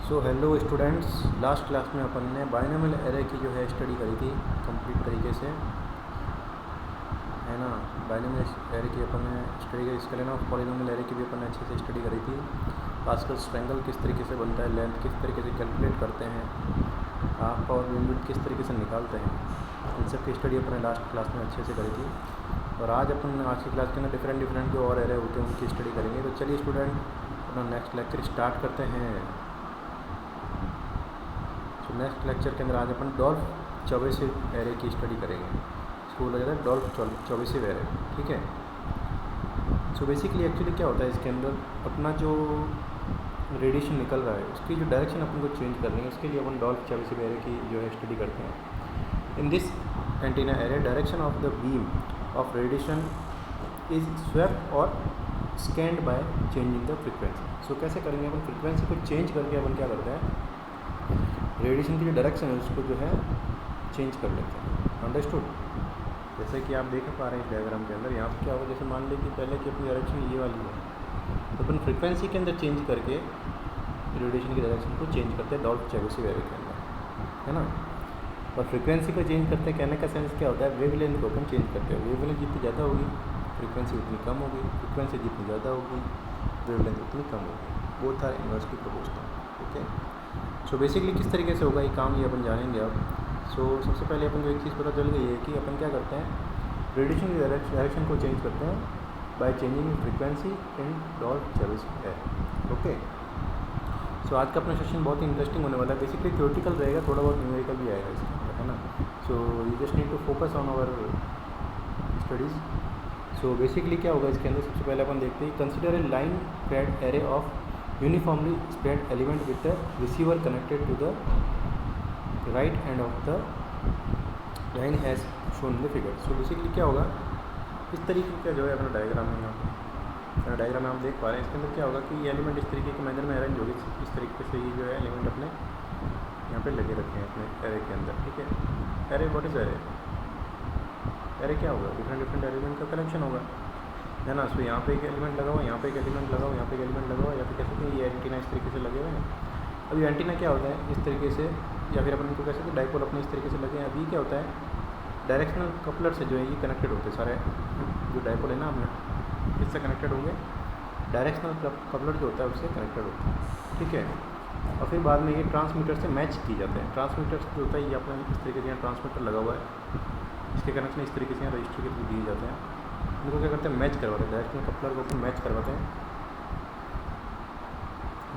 So hello students, last class में अपन ने binomial array की जो है स्टडी करी थी कंप्लीट तरीके से, है ना। बाइनोमियल एरे की अपन ने स्टडी करी, इसके अलावा पॉलिनोमियल एरे की भी अपन ने अच्छे से स्टडी करी थी। पास्कल्स ट्रायंगल किस तरीके से बनता है, लेंथ किस तरीके से कैलकुलेट करते हैं, हाफ और बीमविड्थ किस तरीके से निकालते हैं, इन सब की स्टडी अपन ने लास्ट क्लास में अच्छे से करी थी। और आज की क्लास के अंदर डिफरेंट जो और एरे होते हैं उनकी स्टडी करेंगे। तो चलिए स्टूडेंट, अपना नेक्स्ट लेक्चर स्टार्ट करते हैं। तो नेक्स्ट लेक्चर के अंदर आज अपन डॉल्फ चौबेसिव एरे की स्टडी करेंगे। इसको बोला जाता है डॉल्फ चौबेसिव एरे, ठीक है। सो बेसिकली एक्चुअली क्या होता है, इसके अंदर अपना जो रेडिएशन निकल रहा है उसकी जो डायरेक्शन अपन को चेंज करनी है, उसके लिए अपन डॉल्फ चौबेसिव एरे की जो है स्टडी करते हैं। In this antenna array direction of the beam of radiation is swept और scanned by changing the frequency. So कैसे करेंगे अपन, फ्रिक्वेंसी को चेंज करके अपन क्या करते हैं, रेडिएशन की जो डायरेक्शन है उसको जो है चेंज कर लेते हैं। अंडरस्टूड। जैसे कि आप देख पा रहे हैं इस डायग्राम के अंदर, यहाँ पर क्या होगा, जैसे मान लें कि पहले की अपनी डायरेक्शन ये वाली है, तो अपन फ्रिक्वेंसी के अंदर चेंज करके रेडिएशन की डायरेक्शन को चेंज करते हैं डॉल्फ चौबेसिव एरे के अंदर, है ना। और फ्रिक्वेंसी को चेंज करते हैं, कहने का सेंस क्या होता है, वेवलेंथ को अपन चेंज करते हैं। वेवलेंथ जितनी ज़्यादा होगी फ्रिक्वेंसी उतनी कम होगी, फ्रिक्वेंसी जितनी ज़्यादा होगी वेवलेंथ उतनी कम होगी। Both are inversely proportional. Okay. So basically किस तरीके से होगा ये काम, ये अपन जानेंगे अब। सो सबसे पहले अपन को एक चीज़ पता चल गई है कि अपन क्या करते हैं, रेडिएशन की डायरेक्शन को चेंज करते हैं by changing frequency in Dolph Chebyshev array. Okay. So आज का अपना सेशन बहुत ही इंटरेस्टिंग होने वाला है। बेसिकली थ्योरेटिकल रहेगा, थोड़ा बहुत न्यूमेरिकल भी आएगा इसके अंदर, है ना। So you just need to focus on our studies. So basically क्या होगा इसके अंदर, सबसे पहले अपन देखते हैं, consider a line phased array of uniformly spread element with the receiver connected to the right end of the line as shown in the figure। so basically क्या होगा, इस तरीके का जो है अपना डायग्राम है, यहाँ पर डायग्राम में हम देख पा रहे हैं। इसके अंदर क्या होगा कि ये एलिमेंट इस तरीके के मैनर में अरेंज होगी, इस तरीके से ये जो है एलिमेंट अपने यहाँ पे लगे रखे हैं अपने एरे के अंदर, ठीक है। Array what is array, array क्या होगा, डिफरेंट एलिमेंट का कलेक्शन होगा, है ना। सो यहाँ पे एक एलिमेंट लगा हुआ, यहाँ पे एक एलिमेंट लगा हुआ, यहाँ पे एक एलिमेंट लगा हुआ, या फिर कह सकते हैं ये एंटीना इस तरीके से लगे हुए हैं। अभी एंटीना क्या होता है, इस तरीके से, या फिर अपन इनको कह सकते हैं डाइपोल अपने इस तरीके से लगे हैं। अभी क्या होता है, डायरेक्शनल कपलर से जो है ये कनेक्टेड होते हैं सारे, जो डाइपोल है ना अपने, इससे कनेक्टेड होंगे। डायरेक्शनल कपलर जो होता है उससे कनेक्टेड होता है, ठीक है। और फिर बाद में ये ट्रांसमीटर से मैच किए जाते हैं। ट्रांसमीटर जो होता है ये अपने इस तरीके से यहाँ ट्रांसमीटर लगा हुआ है, इसके कनेक्शन इस तरीके से यहाँ रजिस्टर के थ्रू दिए जाते हैं। इनको क्या करते हैं, मैच करवाते हैं, डायरेक्शनल कपलर को अपन मैच करवाते हैं,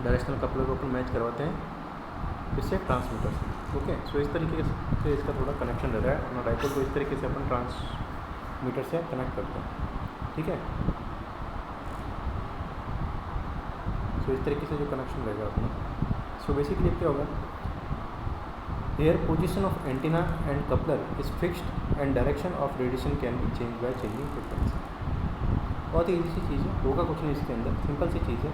डायरेक्शनल कपलर को अपन मैच करवाते हैं इससे ट्रांसमीटर से। ओके। सो इस तरीके से इसका थोड़ा कनेक्शन रहता है। अपना डाइपोल को इस तरीके से अपन ट्रांसमीटर से कनेक्ट करते हैं, ठीक है। सो इस तरीके से जो कनेक्शन रहेगा अपना। सो बेसिकली क्या होगा, here position of antenna and coupler is fixed and direction of radiation can be changed by changing frequency। बहुत ही ईजी सी चीज़ है, होगा कुछ नहीं इसके अंदर, सिंपल सी चीज़ है।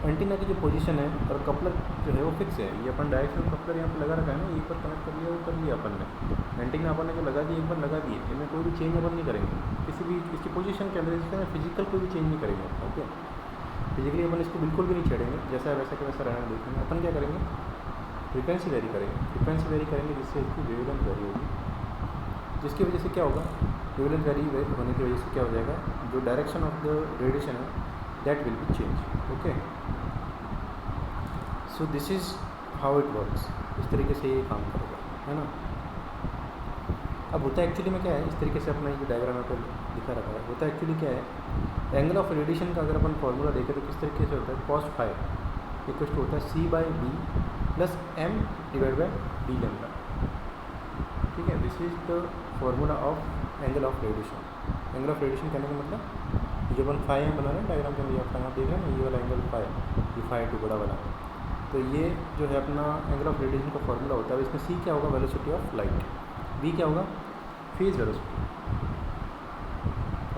एंटीना की जो पोजीशन है और कपलर जो है वो फिक्स है। ये अपन डायरेक्शनल कपलर यहाँ पे लगा रखा है ना, एक बार कनेक्ट कर लिया, वो कर लिया अपन ने। एंटीना अपन ने जो लगा दिया, एक बार लगा दिए, इनमें कोई भी चेंज अपन नहीं करेंगे किसी भी इसकी पोजीशन के अंदर, इसके अंदर फिजिकल कोई भी चेंज नहीं करेंगे। ओके। फिजिकली अपन इसको बिल्कुल भी नहीं छेड़ेंगे, जैसा है वैसा के वैसा रहना देखेंगे। अपन क्या करेंगे, फ्रीक्वेंसी वेरी करेंगे, फ्रीक्वेंसी वेरी करेंगे जिससे इसकी वेवलेंथ वेरी होगी, जिसकी वजह से क्या होगा, वेवलेंथ वेरी होने की वजह से क्या हो जाएगा, जो डायरेक्शन ऑफ द रेडिएशन है that will be change. Okay. So this is how it works. इस तरीके से ये काम करेगा, है ना। अब होता है एक्चुअली में क्या है, इस तरीके से अपना ये जो डायग्राम पर लिखा रखा है, होता है एक्चुअली क्या है, एंगल ऑफ रेडिएशन का अगर अपन फॉर्मूला देखें तो किस तरीके से होता है, cos फाई इक्वल टू होता है C/D plus m divide by d lambda, ठीक है। This is the formula of angle of radiation. Angle of radiation कहने का मतलब जो अपन फाई एम बना रहे हैं डायग्राम के अंदर, आप देख रहे हैं ना, ये वाला एंगल फाई, ये फाई टू बड़ा वाला, तो ये जो है अपना एंगल ऑफ रेडिएशन का फॉर्मूला होता है। इसमें c क्या होगा, वेलोसिटी ऑफ लाइट, v क्या होगा, फेज वेलोसिटी,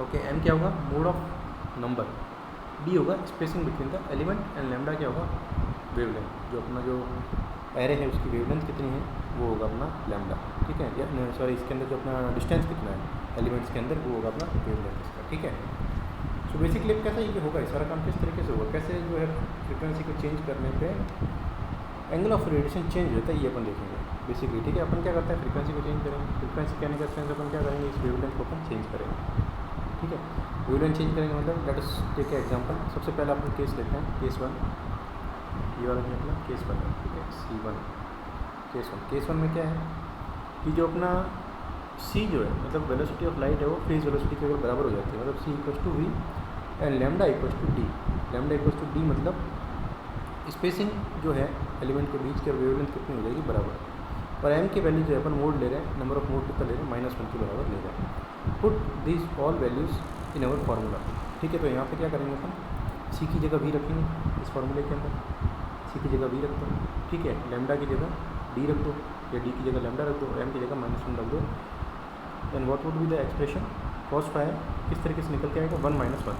ओके। m क्या होगा, मोड ऑफ नंबर, d होगा spacing between the element, and lambda क्या होगा, वेवलेंथ, जो अपना जो एरे है उसकी वेवलेंथ कितनी है वो होगा अपना लैम्डा, ठीक है। या सॉरी, इसके अंदर जो अपना डिस्टेंस कितना है एलिमेंट्स के अंदर वो होगा अपना वेवलेंथ इसका, ठीक है। सो बेसिकली कैसा ये होगा, सारा काम किस तरीके से होगा, कैसे जो है फ्रिक्वेंसी को चेंज करने पे एंगल ऑफ रेडिएशन चेंज होता है, ये अपन देखेंगे बेसिकली, ठीक है। अपन क्या करते हैं, फ्रीक्वेंसी को चेंज करेंगे। फ्रीक्वेंसी कहने का सेंस अपन क्या करेंगे, इस वेवलेंथ को अपन चेंज करेंगे, ठीक है। वेवलेंथ चेंज करेंगे मतलब लेट अस टेक एग्जांपल। सबसे पहले अपन केस लेते हैं, केस 1, ये वाला मतलब केस 1 है, ठीक है, C1 केस 1 में क्या है कि जो अपना c जो है मतलब वेलोसिटी ऑफ लाइट है वो फेज वेलोसिटी के बराबर हो जाती है, मतलब c equals to V and lambda equals to D. Lambda equals to D मतलब स्पेसिंग जो है एलिमेंट के बीच की, वेवलेंथ कितनी हो जाएगी, बराबर। और m की वैल्यू जो है अपन मोड ले रहे हैं, नंबर ऑफ मोड कितना ले रहे हैं, -1 के बराबर ले रहे हैं। Put this all values in our formula, ठीक है। तो यहाँ पे क्या करेंगे अपन, c की जगह v रखेंगे इस फार्मूले के अंदर, c की जगह v रख दो, ठीक है। लैम्डा की जगह d रख दो, या d की जगह लैम्डा रख दो, और m की जगह -1 रख दो। Then what would be the expression, cos phi किस तरीके से निकल के आएगा, 1 - 1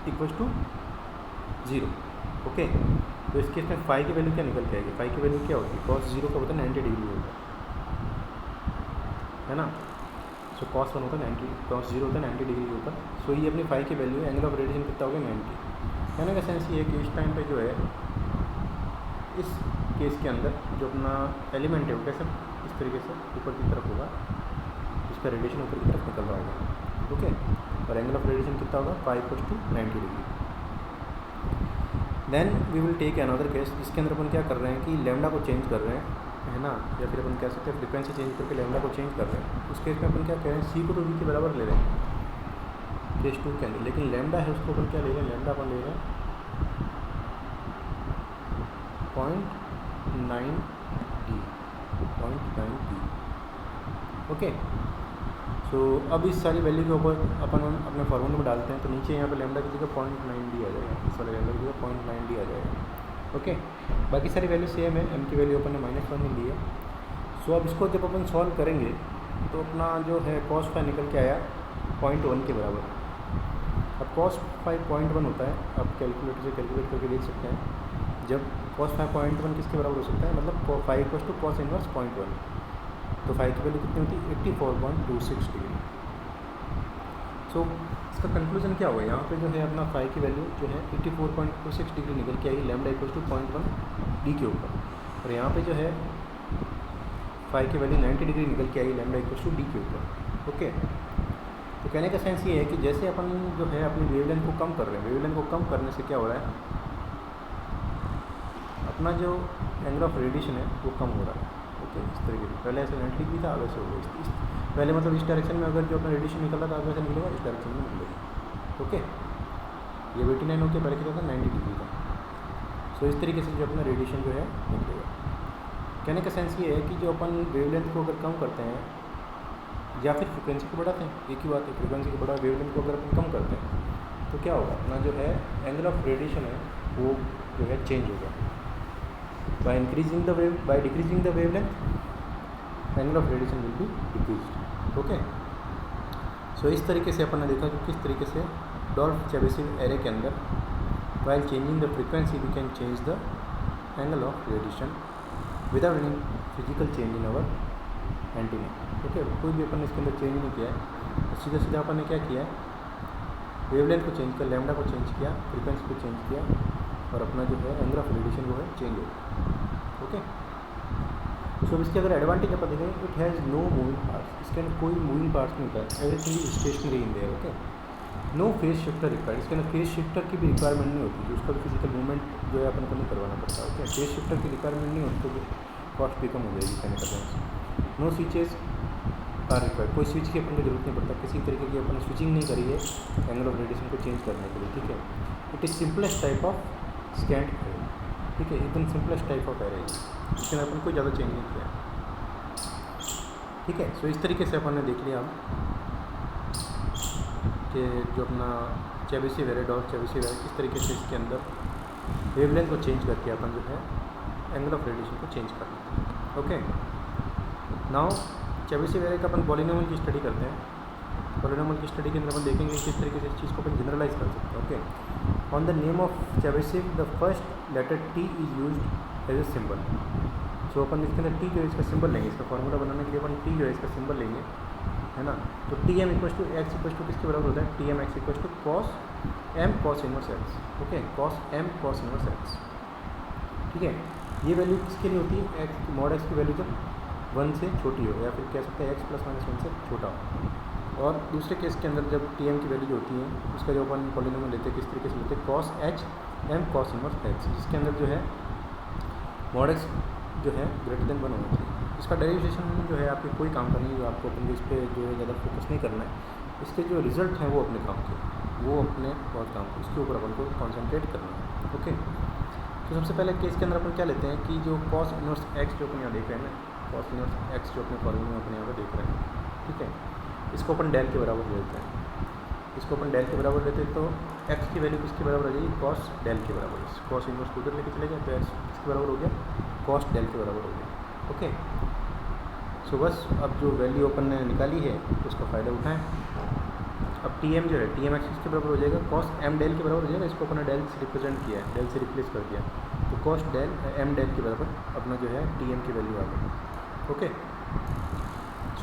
इक्वल्स टू 0, ओके। तो इस केस में फाई की वैल्यू क्या निकल के आएगी, फाई की वैल्यू क्या होती है, cos 0 का होता है 90 डिग्री होता है ना। सो cos 1 होता है 90, cos 0 होता है 90 डिग्री के ऊपर। सो ये अपनी फाई की वैल्यू है, एंगल ऑफ रेडिएशन कितना हो गया, 90। कहने का सेंस ये है कि इस टाइम पे जो है इस केस के अंदर जो अपना एलिमेंट है वो कैसे इस तरीके से ऊपर की तरफ होगा, इसका रेडिएशन ऊपर की तरफ निकल रहा होगा, ओके। और एंगल ऑफ रेडिएशन कितना होगा, phi equals to 90 degree. Then we will take another case, जिसके अंदर अपन क्या कर रहे हैं कि लैम्डा को चेंज कर रहे हैं, है ना, या फिर अपन कह सकते हैं फ्रीक्वेंसी चेंज करके लैम्डा को चेंज कर रहे हैं। उस केस में अपन क्या कह रहे हैं, सी को तो वी के बराबर ले रहे हैं केस 2 के अंदर, लेकिन लैम्डा है उसको अपन क्या ले रहे हैं, लैम्डा अपन ले रहे हैं 0.9 d, ओके। सो अब इस सारी वैल्यू के ऊपर अपन अपने फार्मूले में डालते हैं, तो नीचे यहाँ पे लैम्डा की जगह 0.9 d आ जाएगा, इस वाले लैम्डा की जगह 0.9 d आ जाएगा, ओके। बाकी सारी वैल्यू सेम है, m की वैल्यू अपन ने -1 ही ली है। सो अब इसको जब अपन सॉल्व करेंगे तो अपना जो है cos फाई निकल के आया 0.1 के बराबर। अब cos फाई 0.1 होता है, आप कैलकुलेटर से कैलकुलेट करके देख सकते हैं। जब cos फाई 0.1 किसके बराबर हो सकता है, मतलब phi equals to cos inverse 0.1, तो फाई की वैल्यू कितनी होती है, 84.26 डिग्री। सो इसका कंक्लूजन क्या हुआ, यहाँ पे जो है अपना फाई की वैल्यू जो है 84.26 डिग्री निकल के आई लैम्डा इक्वल्स टू 0.1 डी के ऊपर, और यहाँ पे जो है फाई की वैल्यू 90 डिग्री निकल के आई लैम्डा इक्वल्स टू डी के ऊपर, ओके। तो कहने का सेंस ये है कि जैसे अपन जो है अपनी वेवलेंथ को कम कर रहे हैं, वेवलेंथ को कम करने से क्या हो रहा है, अपना जो एंगल ऑफ रेडिएशन है वो कम हो रहा है, ओके। इस तरीके से पहले ऐसे 90 डिग्री था, वैसे हो गया पहले, मतलब इस डायरेक्शन में अगर जो अपना रेडिएशन निकल रहा था वैसे निकलेगा, इस डायरेक्शन में निकलेगा, ओके। ये 89 होकर पहले क्या था 90 डिग्री का। सो इस तरीके से जो अपना रेडिएशन जो है निकलेगा। कहने का सेंस ये है कि जो अपन वेवलेंथ को अगर कम करते हैं या फिर फ्रिक्वेंसी को बढ़ाते हैं, एक ही बात है, फ्रिक्वेंसी को बढ़ा वेवलेंथ को अगर अपन कम करते हैं तो क्या होगा, अपना जो है एंगल ऑफ रेडिएशन है वो जो है चेंज होगा। By increasing the wave, by decreasing the wavelength angle of radiation will be decreased, okay. So इस तरीके से अपन ने देखा कि किस तरीके से डॉल्फ चेबीशेव एरे के अंदर while changing the frequency we can change the angle of radiation without any physical change in our antenna, okay. कोई भी अपन ने इसके अंदर चेंज नहीं किया है, सीधा सीधा अपन ने क्या किया है, वेवलेंथ को चेंज किया, लैम्डा को चेंज किया, फ्रीक्वेंसी को चेंज किया, और अपना जो है एंगल ऑफ रेडिएशन वो है चेंज हो गया, ओके। सो अब इसके अगर एडवांटेज अपन देखें, it has no moving parts, इसके अंदर कोई मूविंग पार्ट्स नहीं होता है, everything is stationary in there, okay. No phase shifter required, इसके अंदर फेस शिफ्टर की भी रिक्वायरमेंट नहीं होती, उसका भी फिजिकल मूवमेंट जो है अपन को नहीं करवाना पड़ता, ओके। फेस शिफ्टर की रिक्वायरमेंट नहीं होती तो कॉस्ट भी कम हो जाएगी, कहने का sense. No switches are required, कोई स्विच की अपन को जरूरत नहीं पड़ता, किसी तरीके की अपन स्विचिंग नहीं करी है एंगल ऑफ रेडिएशन को चेंज करने के लिए, ठीक है। It is simplest type of scent array, ठीक है, एकदम सिंपलेस्ट टाइप ऑफ एरे, इसके अंदर अपन कोई ज़्यादा चेंज नहीं किया, ठीक है। सो इस तरीके से अपन ने देख लिया कि जो अपना Chebyshev array, Dolph Chebyshev array, किस तरीके से इसके अंदर वेवलेंथ को चेंज करके अपन जो है एंगल ऑफ रेडिएशन को चेंज करते हैं, ओके। नाउ चेबीशेव एरे का अपन पॉलिनोमियल की स्टडी करते हैं। पॉलिनोमियल की स्टडी के अंदर अपन देखेंगे किस तरीके से इस चीज़ को अपन जनरलाइज कर सकते हैं, okay. On the name of Chebyshev the first letter T is used as a symbol. So अपन इसके अंदर टी जो है इसका सिंबल लेंगे, इसका फॉर्मूला बनाने के लिए अपन टी जो है इसका सिंबल लेंगे, है ना। तो T M equals to x equals to किसके बराबर होता है, T M x equals to cos M cos inverse x, okay, cos M cos inverse x, ठीक है। ये वैल्यू किसके लिए होती है, एक्स मॉड एक्स की वैल्यू जब 1 से छोटी हो, या फिर कह सकते हैं एक्स प्लस माइनस 1 से छोटा हो। और दूसरे केस के अंदर जब टी एम की वैल्यू जो होती है उसका जो अपन पॉलिनोमियल लेते हैं किस तरीके से लेते हैं, cos H M cos inverse x, जिसके अंदर जो है मॉड एक्स जो है ग्रेटर देन 1 होना चाहिए। इसका डेरिवेशन जो है आपके कोई काम का नहीं है, जो आपको अपन इस पर जो है ज़्यादा फोकस नहीं करना है। इसके जो रिजल्ट हैं वो अपने काम के, वो अपने बहुत काम के, इसके ऊपर अपन को कॉन्सेंट्रेट करना है। ओके, तो सबसे पहले केस के अंदर अपन क्या लेते हैं कि जो कॉस इनवर्स एक्स जो अपन यहाँ देख रहे हैं ना, कॉस इनवर्स एक्स जो अपने फॉर्मूले में अपन यहाँ पर देख रहे हैं, ठीक है, इसको अपन डेल के बराबर लेते हैं। इसको अपन डेल के बराबर लेते हैं तो एक्स की वैल्यू किसके बराबर आ जाएगी, कॉस डेल के बराबर। कॉस इनवर्स उधर लेके चले गए तो एक्स किसके बराबर हो गया, कॉस डेल के बराबर हो गया। ओके, सो बस अब जो वैल्यू अपन ने निकाली है उसका फ़ायदा उठाएं। अब टी एम जो है टी एम एक्स किसके बराबर हो जाएगा, कॉस एम डेल के बराबर हो जाएगा। इसको अपन ने डेल से रिप्रेजेंट किया है, डेल से रिप्लेस कर दिया, तो कॉस डेल एम डेल के बराबर अपना जो है टी एम की वैल्यू आ गई। Okay,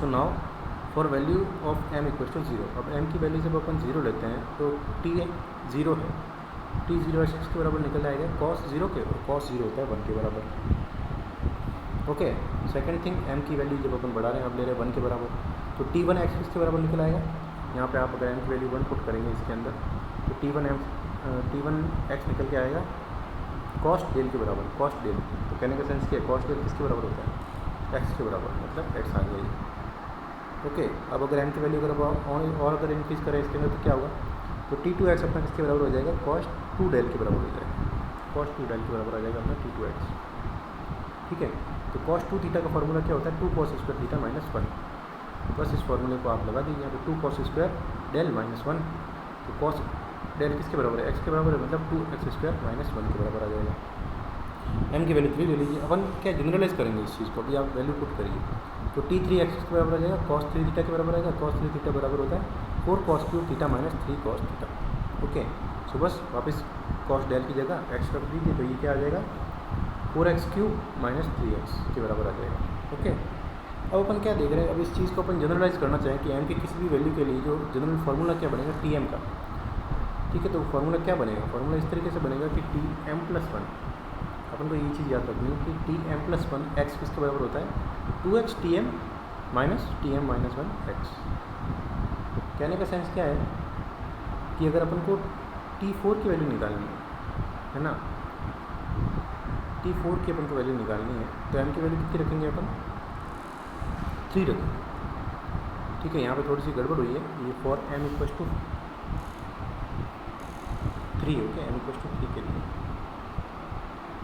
so now for value of M equal to 0, अब एम की वैल्यू जब अपन 0 लेते हैं तो टी 0 है, टी 0 एक्स के बराबर निकल आएगा कॉस 0 के, और कॉस 0 होता है 1 के बराबर। ओके, सेकंड थिंग, एम की वैल्यू जब अपन बढ़ा रहे हैं, अब ले रहे हैं 1 के बराबर, तो टी 1 एक्स के बराबर निकल आएगा। यहाँ पे आप अगर एम की वैल्यू 1 पुट करेंगे इसके अंदर तो टी 1 एक्स निकल के आएगा कॉस डेल के बराबर, कॉस डेल। तो कहने का सेंस क्या है, कॉस डेल किसके बराबर होता है, एक्स के बराबर, मतलब एक्स आ जाएगी। ओके, अब अगर एम की वैल्यू अगर और अगर इंक्रीज़ करें इसके अंदर तो क्या होगा, तो टी 2 एक्स अपना किसके बराबर हो जाएगा, कॉस 2 डेल के बराबर हो जाएगा, कॉस 2 डेल के बराबर आ जाएगा अपना टी 2 एक्स। ठीक है, तो कॉस 2 थीटा का फॉर्मूला क्या होता है, 2 कॉस स्क्वायर थीटा माइनस 1। बस इस फॉर्मूले को आप लगा दीजिए, तो 2 कॉस स्क्वायर डेल माइनस 1, तो कॉस डेल किसके बराबर है, एक्स के बराबर है, मतलब 2 एक्स स्क्वायर माइनस 1 के बराबर आ जाएगा। एम की वैल्यू 3 ले लीजिए, अपन क्या जनरलाइज करेंगे इस चीज़ को, अभी आप वैल्यू पुट करिए, तो टी 3 एक्स के बराबर आ जाएगा, कॉस 3 थीटा के बराबर आएगा, कॉस 3 थीटा बराबर होता है 4 cos cube theta minus 3 cos theta. Okay, so बस वापस कॉस डेल की जगह एक्स रख दीजिए, तो ये क्या आ जाएगा 4x क्यूब माइनस 3x के बराबर आ जाएगा। ओके, अब अपन क्या देख रहे हैं, अब इस चीज़ को अपन जनरलाइज करना चाहें कि एम की किसी भी वैल्यू के लिए जो जनरल फार्मूला क्या बनेगा, टी एम का। ठीक है, तो फार्मूला क्या बनेगा, फार्मूला इस तरीके से बनेगा कि टी एम प्लस 1, अपन को ये चीज़ याद रखनी है कि टी एम प्लस 1 एक्स किसके बराबर होता है, 2x T M minus 1 x. कहने का सेंस क्या है कि अगर अपन को T4 की वैल्यू निकालनी है ना, T4 की अपन को वैल्यू निकालनी है, तो m की वैल्यू कितनी रखेंगे अपन, 3 रखेंगे। ठीक है, यहाँ पे थोड़ी सी गड़बड़ हुई है, ये for m equal to 3, okay, m equal to 3 के लिए,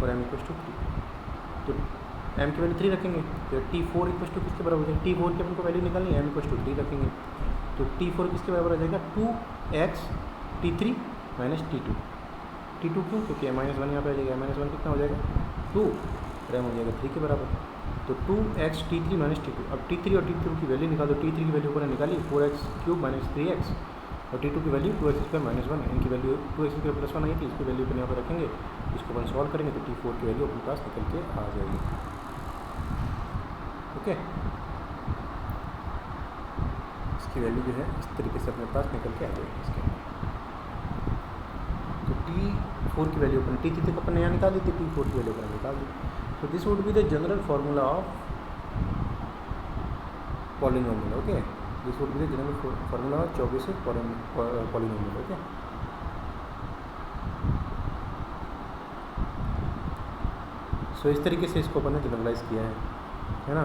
और m इक्वल टू 3, तो m की वैल्यू 3 रखेंगे, तो T4 इक्वल टू किसके बराबर हो जाएगा, T4 की अपन को वैल्यू निकालनी है, m इक्वल टू 3 रखेंगे, तो T4 किसके बराबर आ जाएगा 2x T3 minus T2। T2 क्यों, क्योंकि माइनस 1 यहाँ पे आ जाएगा, माइनस 1 कितना हो जाएगा 2, और m हो जाएगा 3 के बराबर, तो 2x T3 माइनस T2। अब T3 और T2 की वैल्यू निकालो, T3 की वैल्यू पर निकाली 4x क्यूब माइनस 3x, और T2 की वैल्यू 2x स्क्वायर माइनस 1, इनकी वैल्यू 2x स्क्वायर प्लस 1 आई थी, इसकी वैल्यू अपन यहाँ पर रखेंगे, इसको अपन सॉल्व करेंगे तो T4 की वैल्यू अपने पास निकल के आ जाएगी। ओके, इसकी वैल्यू जो है इस तरीके से अपने पास निकल के आ जाएगी इसके। तो T4 की वैल्यू अपन T3 तक अपन यहाँ निकाल दी थी, T4 की वैल्यू अपन निकाल दी, तो this would be the general formula of polynomial. Okay, this would be the general formula of Chebyshev polynomial. Okay, so इस तरीके से इसको अपन ने जनरलाइज किया है ना।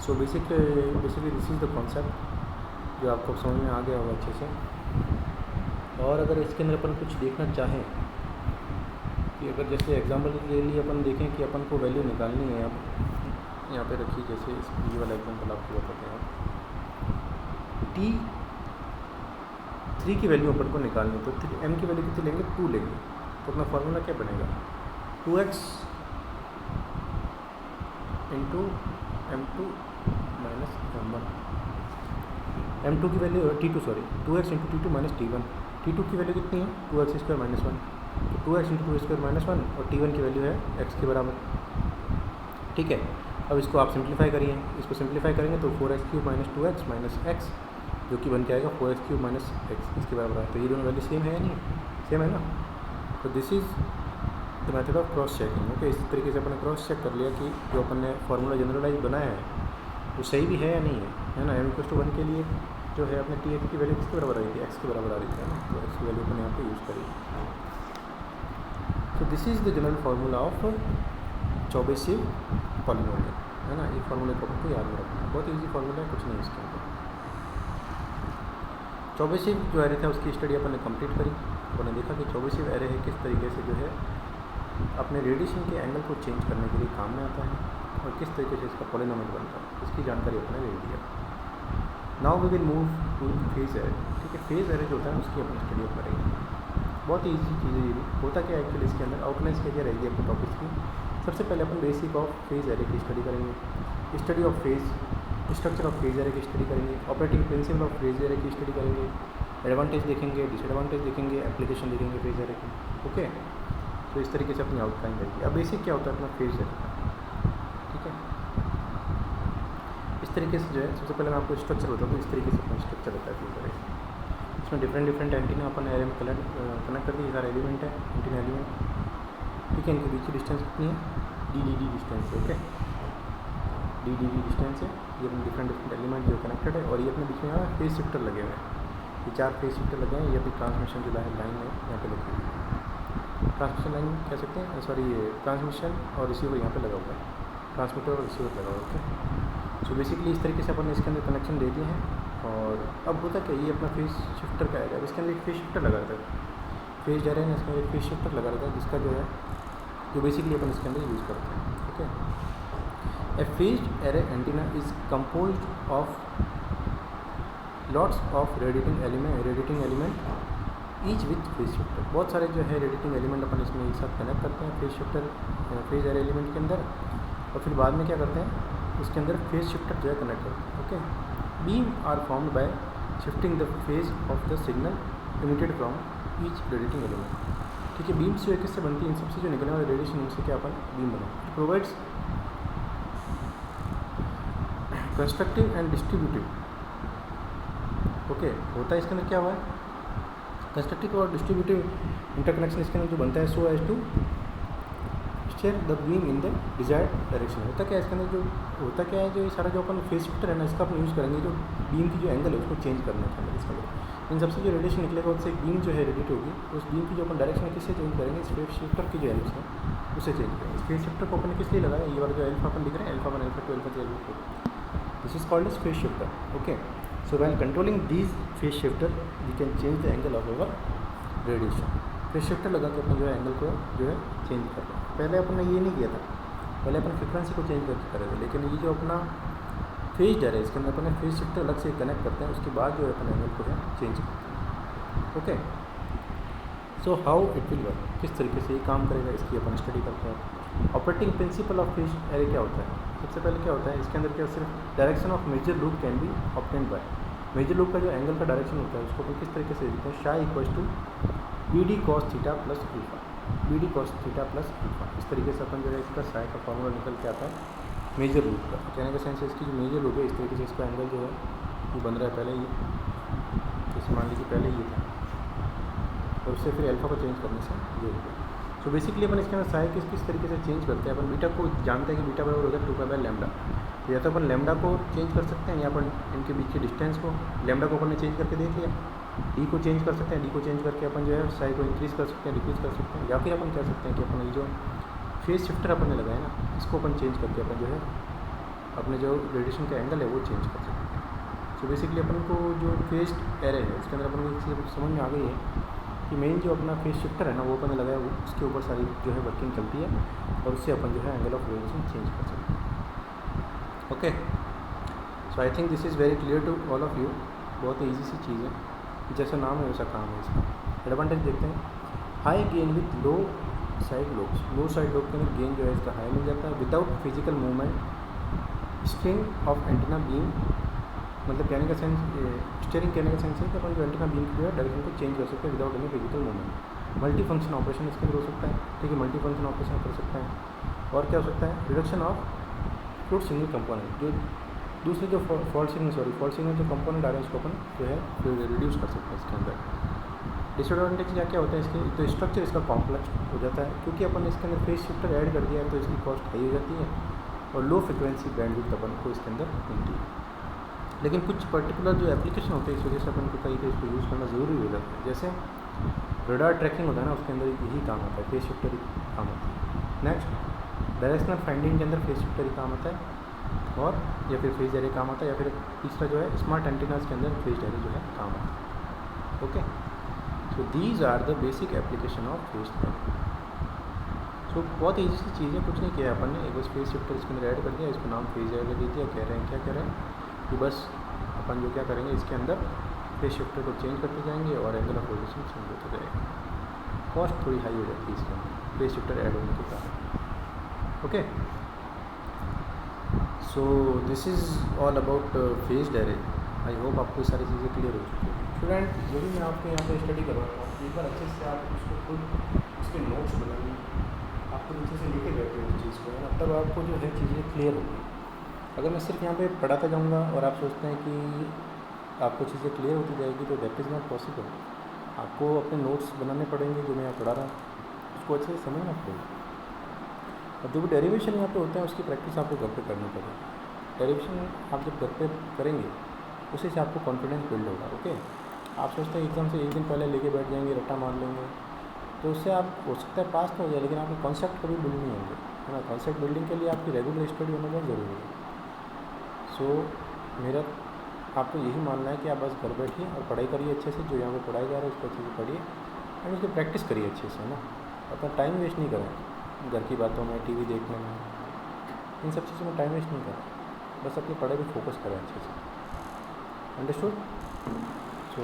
सो basically this is the concept जो आपको समझ में आ गया होगा अच्छे से। और अगर इसके अंदर अपन कुछ देखना चाहें कि अगर जैसे एग्जांपल के लिए अपन देखें कि अपन को वैल्यू निकालनी है, अब यहाँ पे रखिए, जैसे ये वाला एग्जांपल आपको बताते हैं, T3 की वैल्यू अपन को निकालनी है, तो m की वैल्यू कितनी लेंगे, 2 लेंगे, तो अपना फार्मूला क्या बनेगा, 2x into m2 minus m1, m2 की value T2 sorry 2x into T2 minus T1, T2 की वैल्यू कितनी है 2x स्क्वायर माइनस 1, तो 2x इंटू 2 स्क्वायर माइनस 1, और T1 की वैल्यू है x के बराबर। ठीक है, अब इसको आप सिंप्लीफाई करिए, इसको सिंप्लीफाई करेंगे तो 4x cube minus 2x minus x, जो कि बन के आएगा 4x क्यूब माइनस x, इसके बराबर है। तो ये दोनों वैल्यू सेम है या नहीं, सेम है ना, तो this is the method of cross checking. Okay, इस तरीके से अपन ने क्रॉस चेक कर लिया कि जो अपन ने फार्मूला जनरलाइज बनाया है वो सही भी है या नहीं है ना। m=1 के लिए जो है अपने टी एक्स की वैल्यू किसके बराबर आ रही थी, एक्स के बराबर आ रही थी, है ना। तो एक्स की वैल्यू अपन यहाँ पे यूज़ करी। तो this is the general formula of Chebyshev polynomial, है ना। ये फार्मूले को आपको याद में रखना है, बहुत ईजी फार्मूला है, कुछ नहीं इसके अंदर। चौबेसिव जो एरे था उसकी स्टडी अपन ने कंप्लीट करी। अपन ने देखा कि चौबेसिव एरे है किस तरीके से जो है अपने रेडिएशन के एंगल को चेंज करने के लिए काम में आता है और किस तरीके से इसका पॉलिनोमियल बनता है, इसकी जानकारी अपने ले लिया। Now we will move to phase array. ठीक है, फेज एरे जो होता है उसकी अपन स्टडी करेंगे। बहुत ईजी चीज़ है ये भी। होता क्या है एक्चुअली इसके अंदर, आउटलाइंस क्या क्या रहेगी अपने टॉपिक्स की। सबसे पहले अपन बेसिक ऑफ फेज एरे की स्टडी करेंगे, study of phase, structure of phase array की स्टडी करेंगे, operating principle of phase array की स्टडी करेंगे, एडवांटेज देखेंगे, डिसएडवांटेज देखेंगे, एप्लीकेशन देखेंगे फेज एरे की। ओके, तो इस तरीके से अपनी आउटलाइन रहेगी। अब बेसिक क्या होता है अपना फेज एरे का, ठीक है। इस तरीके से जो है सबसे पहले मैं आपको स्ट्रक्चर बताऊँ, इस तरीके से अपना स्ट्रक्चर होता है फेज एरे। इसमें डिफरेंट एंटीना अपन एरे में कनेक्ट कर दिए, सारे एलिमेंट है एंटीना एलिमेंट, ठीक है। इनके बीच की डिस्टेंस कितनी है, डी डिस्टेंस है। ओके, डी डिस्टेंस है। ये अपने डिफरेंट एलिमेंट जो कनेक्टेड है और ये अपने बीच में यहाँ फेज शिफ्टर लगे हुए हैं। ये 4 फेज शिफ्टर लगे हैं। ये अपनी ट्रांसमिशन जो लाइन है यहाँ पे लगी हुई है। ट्रांसमिशन लाइन कह सकते हैं, सॉरी ये ट्रांसमिशन और रिसीवर यहाँ पे लगा हुआ है, ट्रांसमीटर और रिसीवर लगा हुआ है। ओके, सो बेसिकली इस तरीके से अपन ने इसके अंदर कनेक्शन दे दिए हैं। और अब होता क्या, ये अपना फेज शिफ्टर का है, इसके अंदर एक फेज शिफ्टर लगा रहता है, फेज जा रहे हैं इसमें एक फेज शिफ्टर लगा रहता है, जिसका जो है जो बेसिकली अपन इसके अंदर यूज़ करते हैं। Okay, A phased array antenna is composed of lots of radiating element each with phase shifter. बहुत सारे जो है रेडिएटिंग एलिमेंट अपन इसमें एक साथ कनेक्ट करते हैं phase shifter, phase array element के अंदर, और फिर बाद में क्या करते हैं उसके अंदर फेज शिफ्टर जो है कनेक्ट करते हैं। Okay, beam are formed by shifting the phase of the signal emitted from each radiating element. ठीक है, बीम्स जो है किससे बनती है, इन सबसे जो निकलने वाले रेडिएशन उनसे क्या अपन बीम बनाओ। Provides constructive and distributive. Okay, होता है इसके अंदर क्या हुआ है, कंस्ट्रक्टिव और डिस्ट्रीब्यूटिव इंटरकनेक्शन इसके अंदर जो बनता है so as to share the beam in the desired direction. होता क्या है इसके अंदर, जो होता क्या है, जो ये सारा जो अपन फेज शिफ्टर है ना, इसका अपन यूज़ करेंगे जो बीम की जो एंगल है उसको चेंज करने के अंदर इसके अंदर इन सबसे जो रेडिएशन निकलेगा उससे एक बीम जो है रेडिएट होगी, उस बीम की जो अपन डायरेक्शन है किससे चेंज करेंगे, इस फेज शिफ्टर की जो एल्स है उससे चेंज करेंगे। इस फेज शिफ्टर को अपन ने किस लिए लगाया, ये वाला जो अल्फा अपन दिख रहा है, alpha 1 alpha 2 alpha 3 alpha 4, this is called is phase shifter. Okay, so while controlling these phase shifter we can change the angle of our radiation. Phase shifter लगा के अपन जो है एंगल को जो है चेंज कर रहे हैं। पहले अपन ने ये नहीं किया था, पहले अपन फ्रिक्वेंसी को चेंज करके कर रहे थे, लेकिन ये जो अपना फेज डर है इसके अंदर अपन फेज शिफ्टर अलग से कनेक्ट करते हैं, उसके बाद जो है अपन एंगल को है चेंज करते हैं। Okay, so how it will work, किस तरीके से ये काम करेगा इसकी अपन स्टडी करते हैं। Operating principle of phase array क्या होता है, सबसे पहले क्या होता है इसके अंदर, क्या सिर्फ direction of major loop can be obtained by, major loop का जो एंगल का डायरेक्शन होता है उसको अपन किस तरीके से लिखते हैं, psi equals to B D cos theta plus alpha, B D cos theta plus alpha. इस तरीके से अपन जो है इसका साई का फॉर्मूला निकल के आता है मेजर लूप का। कहने का सेंस है इसकी जो मेजर लूप है इस तरीके से इसका एंगल जो है ये बन रहा है, पहले ये जैसे मान लीजिए पहले ये था और उससे फिर अल्फा को चेंज करने से ये हो गया। सो बेसिकली अपन इसके अंदर साई किस तरीके से चेंज करते हैं, अपन बीटा को जानते हैं कि बीटा बराबर होता है 2 पाई बाय लैम्डा, या तो अपन लैम्डा को चेंज कर सकते हैं या अपन इनके बीच के डिस्टेंस को, लैम्डा को अपन ने चेंज करके देख लिया, डी को चेंज कर सकते हैं, डी को चेंज करके अपन जो है साई को इंक्रीज़ कर सकते हैं, डिक्रीज़ कर सकते हैं, या फिर अपन कह सकते हैं कि अपन ये जो फेज शिफ्टर अपन ने लगाया ना इसको अपन चेंज करके अपन जो है अपने जो रेडिएशन का एंगल है वो चेंज कर सकते हैं। सो बेसिकली अपन को जो फेज एरे है इसके अंदर अपन को एक चीज़ समझ में आ गई है कि मेन जो अपना फेज शिफ्टर है ना वो अपन ने लगाया, वो उसके ऊपर सारी जो है वर्किंग चलती है और उससे अपन जो है एंगल ऑफ रेडिएशन चेंज कर सकते हैं। Okay, so I think this is very clear to all of you. बहुत ईजी सी चीज़ है, जैसा नाम है वैसा काम है इसका। एडवांटेज देखते हैं, high gain with low side lobes, low side lobe के अंदर गेन जो है इसका हाई मिल जाता है without physical movement. String of antenna beam, मतलब कहने का सेंस, स्टीयरिंग कहने का सेंस है कि अपन जो एंटीना बीम की जो है डायरेक्शन को चेंज कर सकते हैं without any physical movement. Multi function operation इसके अंदर हो सकता है, ठीक है, मल्टी फंक्शन ऑपरेशन कर सकता है। और क्या हो सकता है, reduction of fluid signal component, जो दूसरे जो फॉल्ट सिग्नल जो कंपोनेंट आ रहे हैं उसको अपन जो है रिड्यूस कर सकते हैं इसके अंदर। डिसएडवांटेज क्या होता है इसके, तो स्ट्रक्चर इसका कॉम्प्लेक्स हो जाता है क्योंकि अपन इसके अंदर फेज शिफ्टर ऐड कर दिया है, तो इसकी कॉस्ट हाई हो जाती है और लो फ्रिक्वेंसी बैंडविड्थ अपन को इसके अंदर मिलती है। लेकिन कुछ पर्टिकुलर जो एप्लीकेशन होते हैं इस वजह से अपन को कहीं पे इसको यूज़ करना ज़रूरी हो जाता है। जैसे रडार ट्रैकिंग होता है ना, उसके अंदर यही काम आता है, फेज शिफ्टर ही काम आता है। नेक्स्ट डायरेक्शनल फाइंडिंग के अंदर फेज शिफ्टर ही काम आता है, और या फिर फेज एरे काम आता है, या फिर तीसरा जो है स्मार्ट एंटीनास के अंदर फेज एरे जो है काम आता है। Okay, so these are the basic application of phase array. So बहुत ईजी सी चीज़ है, कुछ नहीं किया अपन ने, एक बस फेज शिफ्टर इसके अंदर ऐड कर दिया, इसको नाम फेज एरे दे दिया। कह रहे हैं क्या कह रहे हैं कि बस अपन जो क्या करेंगे इसके अंदर फेज शिफ्टर को चेंज करते जाएंगे और एंगल ऑफ रोटेशन चेंज होते जाएगा। कॉस्ट थोड़ी हाई हो जाती है इसके अंदर फेज शिफ्टर ऐड होने के कारण। Okay, so this is all about phase array. I hope आपको सारी चीज़ें क्लियर हो चुकी है। स्टूडेंट जो भी मैं आपको यहाँ पे स्टडी करवाता हूँ, एक बार अच्छे से आप उसको खुद उसके नोट्स बनाइए, आपको अच्छे से लेके बैठे उस चीज़ को, है ना, तब आपको जो है चीज़ें क्लियर होगी। अगर मैं सिर्फ यहाँ पे पढ़ाता जाऊँगा और आप सोचते हैं कि आपको चीज़ें क्लियर होती जाएगी, तो दैट इज़ नॉट पॉसिबल। आपको अपने नोट्स बनाने पड़ेंगे, जो मैं यहाँ पढ़ा रहा हूँ उसको अच्छे से समझना पड़ेगा। और जो भी डेरिवेशन यहाँ पे होते हैं उसकी प्रैक्टिस आपको घर पे करनी पड़ेगी। डेरिवेशन आप जब घर पे करेंगे उसी से आपको कॉन्फिडेंस बिल्ड होगा। ओके, आप सोचते हैं एग्ज़ाम से एक दिन पहले लेके बैठ जाएंगे, रट्टा मार लेंगे, तो उससे आप हो सकता है पास तो हो जाए, लेकिन आपके कॉन्सेप्ट कभी बिल्ड नहीं होंगे, है ना। कॉन्सेप्ट बिल्डिंग के लिए आपकी रेगुलर स्टडी होना बहुत ज़रूरी है। सो मेरा आपको यही मानना है कि आप बस घर बैठिए और पढ़ाई करिए अच्छे से, जो यहाँ पे पढ़ाया जा रहा है उसको अच्छे से पढ़िए एंड उसकी प्रैक्टिस करिए अच्छे से, है ना। अपना टाइम वेस्ट नहीं करें घर की बातों में, टीवी देखने में, इन सब चीज़ों में टाइम वेस्ट नहीं करें, बस अपनी पढ़ाई पर फोकस करें अच्छे से। Understood? So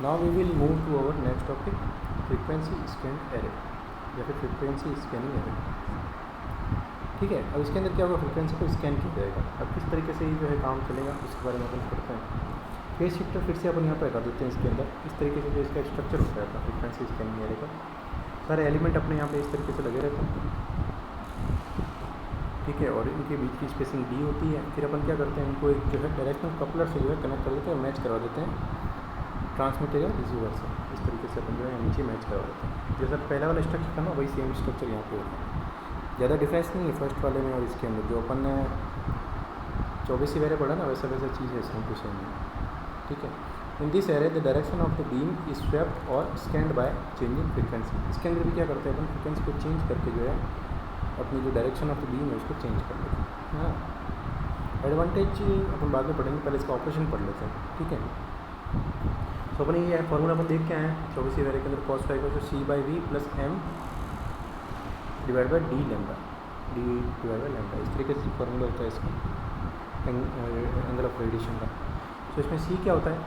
now we will move to our next topic, frequency scan array या फिर फ्रीक्वेंसी स्कैनिंग एरे। ठीक है, अब इसके अंदर क्या होगा, फ्रीक्वेंसी को स्कैन किया जाएगा। अब किस तरीके से ये जो है काम चलेगा उसके बारे में अपन पढ़ते हैं। फेज शिफ्टर फिर से अपन यहाँ पर हटा देते हैं इसके अंदर। इस तरीके से जो इसका स्ट्रक्चर होता है अपना फ्रीक्वेंसी स्कैनिंग एरे का, सारे एलिमेंट अपने यहाँ पे इस तरीके से लगे रहते हैं। ठीक है, और इनके बीच की स्पेसिंग डी होती है। फिर अपन क्या करते हैं, इनको एक जो है डायरेक्शनल कपलर से जो है कनेक्ट कर देते हैं, मैच करवा देते हैं ट्रांसमीटर या रिसीवर से। इस तरीके से अपन जो है नीचे मैच करवा देते हैं। जैसा पहला वाला स्ट्रक्चर था ना, वही सेम स्ट्रक्चर यहाँ पे होता है, ज़्यादा डिफरेंस नहीं है फर्स्ट वाले में और इसके अंदर। जो अपन ने 24 वेरे पढ़ा ना, वैसा वैसा चीज़ है, सेम टू सेम है। ठीक है, in this array the direction of the beam is swept और स्कैन्ड बाय चेंजिंग फ्रीक्वेंसी। इसके अंदर भी क्या करते हैं अपन, फ्रीक्वेंसी को चेंज करके जो है अपनी जो डायरेक्शन ऑफ द बीम है उसको चेंज कर लेते हैं। हाँ, एडवांटेज अपन बाद में पढ़ेंगे, पहले इसका ऑपरेशन पढ़ लेते हैं। ठीक है, तो अपने ये फॉर्मूला अपन देख के आए हैं 24 वेरे के अंदर, कॉस फाइव को C/V plus M divide by D lambda, D divide by lambda. इस तरीके से फॉर्मूला होता है इसका एंगल ऑफ रेडिएशन का। तो इसमें C क्या होता है,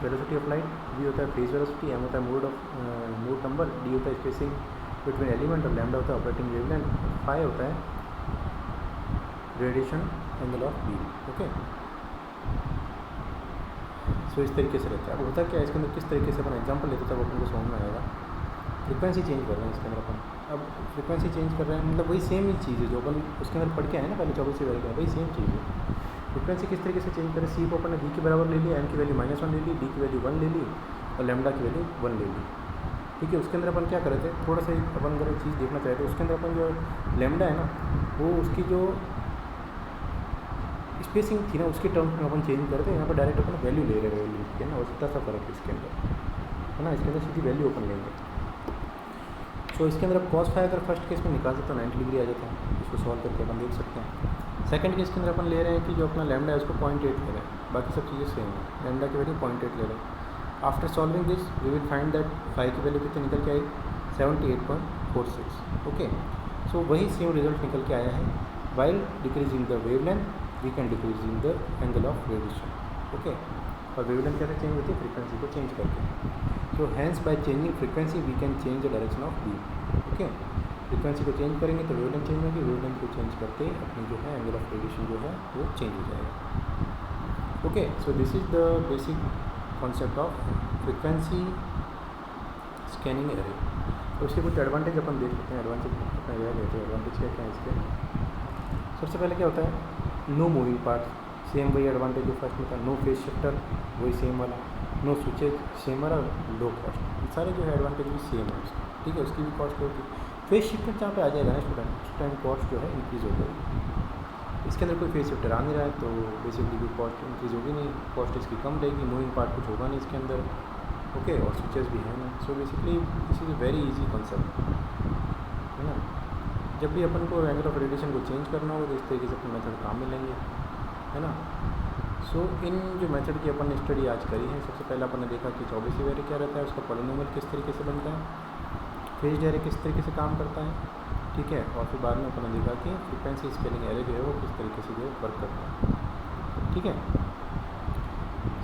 वेलोसिटी ऑफ लाइट, V होता है फेज वेलोसिटी, M होता है मोड नंबर, D होता है स्पेसिंग बिटवीन एलिमेंट और लैम्डा होता है ऑपरेटिंग वेवलेंथ, फाई होता है radiation angle of beam. Okay, so इस तरीके से रहता है। अब होता क्या है इसके अंदर, किस तरीके से अपन एग्जांपल लेते तब अपन को समझ में आएगा। फ्रीक्वेंसी चेंज कर रहे हैं इसके अंदर अपन, अब फ्रीक्वेंसी चेंज कर रहे हैं मतलब वही सेम ही चीज़ है जो अपन उसके अंदर पढ़ के आए ना पहले 24 वेरे का, वही सेम चीज़ है। फ्रीक्वेंसी किस तरीके से चेंज करें, C को अपन ने D के बराबर ले लिया, M की वैल्यू -1 ले ली, D की वैल्यू 1 ले ली और लैम्डा की वैल्यू 1 ले ली। ठीक है, उसके अंदर अपन क्या करे थे, थोड़ा सा अपन अगर चीज़ देखना चाहते हैं, उसके अंदर अपन जो लैम्डा है ना, वो उसकी जो स्पेसिंग थी ना उसके टर्म्स में अपन चेंज करते हैं। यहाँ पर डायरेक्ट अपन वैल्यू ले रहे हैं, वैल्यू ठीक है ना, और इतना सा फर्क है इसके अंदर, है ना। इसके अंदर सीधी वैल्यू अपन लेंगे। तो इसके अंदर अब कॉस फाई अगर फर्स्ट केस में निकालते तो 90 डिग्री आ जाता है, इसको सॉल्व करके अपन देख सकते हैं। सेकंड केस के अंदर अपन ले रहे हैं कि जो अपना लैम्डा है उसको 0.8 ले रहे हैं, बाकी सब चीज़ें सेम है, लैम्डा की वैल्यू 0.8 ले रहे हैं। After solving this we will find that phi की वैल्यू कितनी निकल के आई, 78.46। ओके, सो वही सेम रिजल्ट निकल के आया है। While decreasing the wavelength we can decreasing the angle of radiation. Okay, और वेवलेंथ कैसे चेंज होती है, फ्रीक्वेंसी को चेंज करके। So hence by changing frequency we can change the direction of beam. Okay, frequency को चेंज करेंगे तो wavelength change होगी, वेवलेंथ को चेंज करके अपनी जो है एंगल ऑफ रेडिएशन जो है वो चेंज हो जाएगा। Okay, so this is the basic concept of frequency scanning array. तो उसके कुछ एडवांटेज अपन देख सकते हैं। एडवांटेज अपना यह लेते हैं, एडवांटेज क्या क्या है इसके। सबसे पहले क्या होता है, नो मूविंग पार्ट, सेम वही एडवांटेज जो फर्स्ट में था। नो फेज शिफ्टर, वही सेम वाला। नो स्विचेज, सेम वाला। लो कॉस्ट, सारे जो है एडवांटेज भी सेम है उसके, ठीक है। उसकी भी कॉस्ट होगी। फेज शिफ्टर जहाँ पे आ जाएगा ना स्टूडेंट, उस टाइम कॉस्ट जो है इंक्रीज़ हो जाएगी। इसके अंदर कोई फेज शिफ्टर आ नहीं रहा है तो बेसिकली कोई कॉस्ट इंक्रीज़ होगी नहीं, कॉस्ट इसकी कम रहेगी, मूविंग पार्ट कुछ होगा नहीं इसके अंदर, ओके। और स्विचेस भी हैं ना। सो basically this is a very easy concept, है ना। जब भी अपन को एंगल ऑफ रेडिएशन को चेंज करना हो तो इस तरीके से अपने मेथड काम में लेंगे, है ना। सो इन जो मेथड की अपन ने स्टडी आज करी है, सबसे पहले अपन ने देखा कि चौबीसी एरे क्या रहता है, उसका पॉलिनोमियल किस तरीके से बनता है, फेज एरे किस तरीके से काम करता है, ठीक है। और फिर बाद में अपन ने देखा कि फ्रीक्वेंसी स्केलिंग एरे जो है वो किस तरीके से जो है वर्क करता है, ठीक है।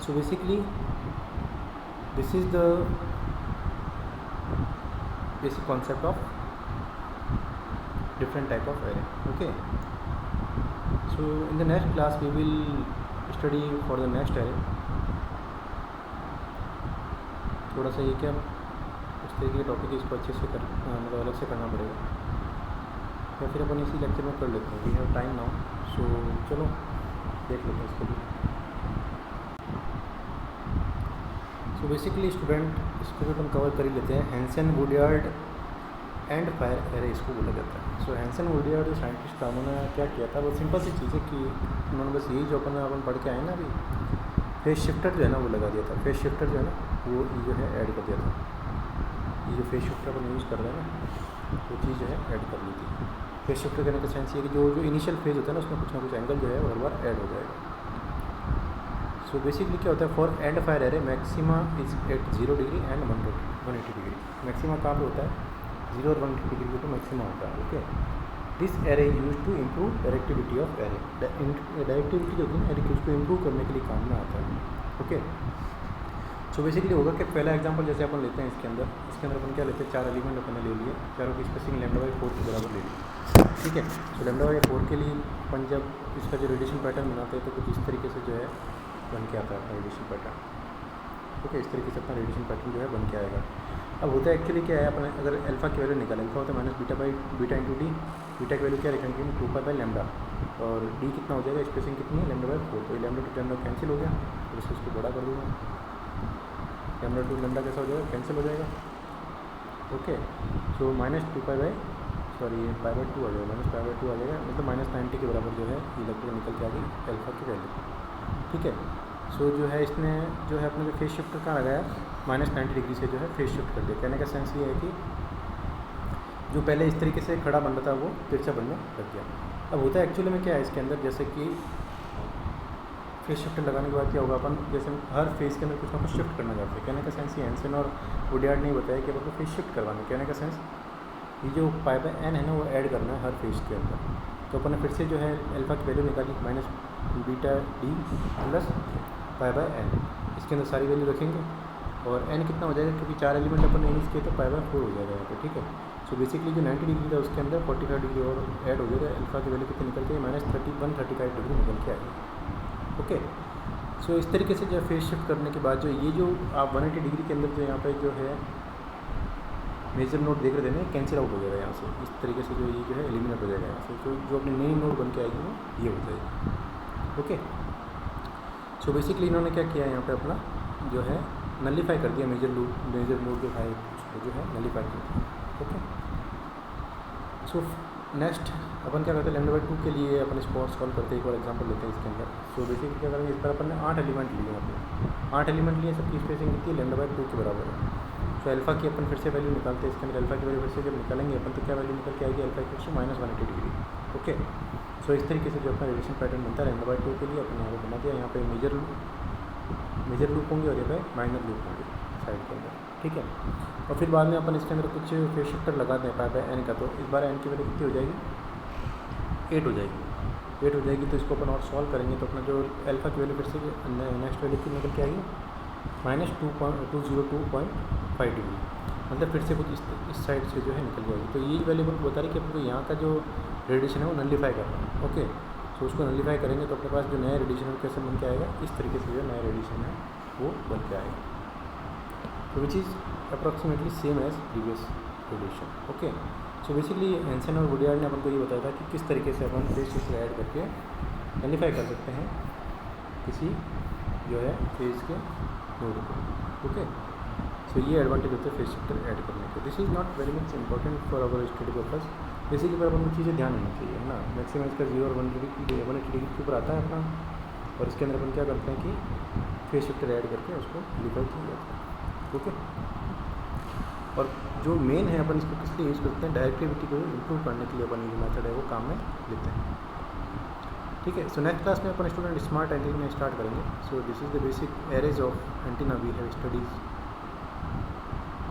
So basically this is the basic concept of different type of array, okay. So in the next class we will study for the next array. थोड़ा सा ये क्या इस तरीके के टॉपिक इसको अच्छे से मतलब अलग से करना पड़ेगा, या फिर अपन इसी लेक्चर में कर लेते हैं। वी हैव टाइम नाउ, सो चलो देख लेते हैं इसको भी। सो बेसिकली स्टूडेंट इसको भी अपन कवर कर ही लेते हैं। हैंसन वुडयार्ड एंड फायर एरे इसको बोला जाता है। सो हैंसन वुडयार्ड जो साइंटिस्ट था उन्होंने क्या किया था, वो सिंपल सी चीज़ है कि उन्होंने बस यही जो अपन पढ़ के आए ना अभी, फेज शिफ्टर जो है ना वो लगा दिया था। फेज शिफ्टर जो है ना वो जो है ऐड कर दिया था। ये जो फेज शिफ्टर अपन यूज़ कर रहे हैं ना वो चीज़ जो है ऐड कर ली थी। फेज शिफ्टर करने का सेंस ये कि जो इनिशियल फेज होता है ना उसमें कुछ ना कुछ एंगल जो है वो हर बार ऐड हो जाएगा। सो बेसिकली क्या होता है, for end fire array maxima is at 0 degree and 180 degree. Maxima कहाँ पे होता है, 0 और 180 डिग्री पे तो मैक्सिमा होता है, okay. This array use to improve directivity of array. Directivity जो होती है ना एरे की उसको इम्प्रूव करने के लिए काम में आता है, ओके। सो बेसिकली होगा कि पहला एग्जांपल जैसे अपन लेते हैं इसके अंदर अपन क्या लेते हैं, 4 एलिमेंट अपन ने ले लिए, चारों की स्पेसिंग λ/4 के बराबर ले ली, ठीक है। तो λ/4 के लिए अपन जब इसका जो रेडिएशन पैटर्न बनाते हैं तो कुछ इस तरीके से जो है बन के आता है रेडिएशन पैटर्न, ओके। इस तरीके से अपना रेडिएशन पैटर्न जो है बन के आएगा। अब होता है एक्चुअली क्या है, अपने अगर अल्फा की वैल्यू निकालें, अल्फा होता है -बीटा इंटू डी। बीटा की वैल्यू क्या रखेंगे, 2π/λ, और डी कितना हो जाएगा, स्पेसिंग कितनी है λ/4, तो λ टू λ कैंसिल हो गया, तो इसको बड़ा कर दूँगा, λ टू λ कैसा हो जाएगा, कैंसिल हो जाएगा, ओके। सो -2π/2 आ जाएगा, -π/2 आ जाएगा, मतलब -90 के बराबर जो है इलेक्ट्रॉन निकल के आ गई अल्फा की वैल्यू, ठीक है। सो जो है इसने जो है अपने जो फेज शिफ्टर कहाँ लगाया, -90 डिग्री से जो है फेज शिफ्ट कर दिया। कहने का सेंस ये है कि जो पहले इस तरीके से खड़ा बन रहा था वो तिरछा बनने लग गया। अब होता है एक्चुअली में क्या है इसके अंदर, जैसे कि फेज शिफ्टर लगाने के बाद क्या होगा, अपन जैसे हर फेज़ के अंदर कुछ ना कुछ शिफ्ट करना चाहते हैं। कहने का सेंस ये हैंसन और वुडयार्ड ने बताया कि अपन को फेज शिफ्ट करवाना। कहने का सेंस ये जो π/n है ना वो ऐड करना है हर फेज के अंदर। तो अपन ने फिर से जो है अल्फा की वैल्यू निकाली, -βd प्लस π/n, इसके अंदर सारी वैल्यू रखेंगे और n कितना हो जाएगा, क्योंकि 4 एलिमेंट अपन ने यूज़ किए तो π/4 हो जाएगा यहाँ पे, ठीक है। सो बेसिकली जो 90 डिग्री था उसके अंदर 45 डिग्री और ऐड हो जाएगा, अल्फा की वैल्यू कितनी निकल के -135 डिग्री निकल के आएगी, ओके। सो इस तरीके से जो फेज शिफ्ट करने के बाद जो ये जो आप 180 डिग्री के अंदर जो यहाँ पे जो है मेजर नोड देख रहे थे ना कैंसिल आउट हो जाएगा यहाँ से, इस तरीके से जो ये जो है एलिमिनेट हो जाएगा यहाँ से, तो जो अपनी नई नोड बन के आएगी वो ये हो जाएगी, ओके। सो बेसिकली इन्होंने क्या किया यहाँ पे अपना जो है नलीफाई कर दिया मेजर नोड जो है उसको जो है नलीफाई कर दिया, ओके। सो नेक्स्ट अपन क्या करते हैं, λ/2 के लिए अपन इसको और सॉल्व करते हैं, एक और एग्जांपल लेते हैं इसके अंदर। सो बेसिकली क्या करेंगे, इस पर अपन ने 8 एलिमेंट लिए यहाँ पे, 8 एलिमेंट लिए, सबकी स्पेसिंग कितनी है, λ/2 के बराबर है। तो अल्फा की अपन फिर से वैल्यू निकालते हैं इसके अंदर, अल्फा की वैल्यू फिर से जब निकालेंगे अपन तो क्या वैल्यू निकल के आएगी, अल्फा की -180 डिग्री, ओके। सो इस तरीके से जो अपना रेडिएशन पैटर्न बनता है λ/2 के लिए अपन यहाँ पर बना दिया। यहाँ पे मेजर लूप होंगे और यहाँ पे माइनर लूप होंगे साइड के अंदर, ठीक है। और फिर बाद में अपन इसके अंदर कुछ फेज शिफ्टर लगा दें π/n का, तो इस बार n की वैल्यू कितनी हो जाएगी, 8 हो जाएगी, 8 हो जाएगी। तो इसको अपन और सॉल्व करेंगे तो अपना जो अल्फा की वैल्यू फिर से नेक्स्ट वैल्यू की निकल के आएगी -202.5 डिग्री, मतलब फिर से कुछ इस साइड से जो है निकल जाएगी। तो ये वैल्यू बता रही कि अपन को यहाँ का जो रेडिएशन है वो नलीफाई करना है, ओके। तो उसको नलीफाई करेंगे तो अपने पास जो नया रेडिएशन है कैसे बन के आएगा, इस तरीके से जो नया रेडिएशन है वो बन के आएगा, तो which is approximately same as previous radiation, okay. So basically Hansen और वुडयार्ड ने अपन को ये बताया था कि किस तरीके से अपन फेज शिफ्ट ऐड करके नलीफाई कर सकते हैं किसी जो है फेज के नोड को, ओके। सो ये एडवांटेज होता है फेस शिफ्टर ऐड करने के। This is not very much important for our study purpose. Basically पर अपन को चीज़ें ध्यान होनी चाहिए, है ना। मैक्सिमम इसका 0 और 180 डिग्री के ऊपर आता है अपना, और इसके अंदर अपन क्या करते हैं कि फेस शिफ्टर ऐड करके उसको डिफाइन किया जाता है। ओके, और जो मेन है अपन इसको किस लिए यूज़ करते हैं, डायरेक्टिविटी को इम्प्रूव करने के लिए अपन ये मेथड है वो काम में लेते हैं। ठीक है, सो नेक्स्ट क्लास में अपन स्टूडेंट स्मार्ट एंटीना स्टार्ट करेंगे। So this is the basic arrays of antenna we have studies.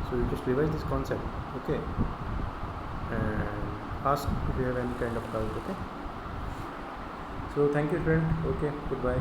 So you just revise this concept, okay, and ask if you have any kind of doubt. Okay, so thank you friend, okay, good bye.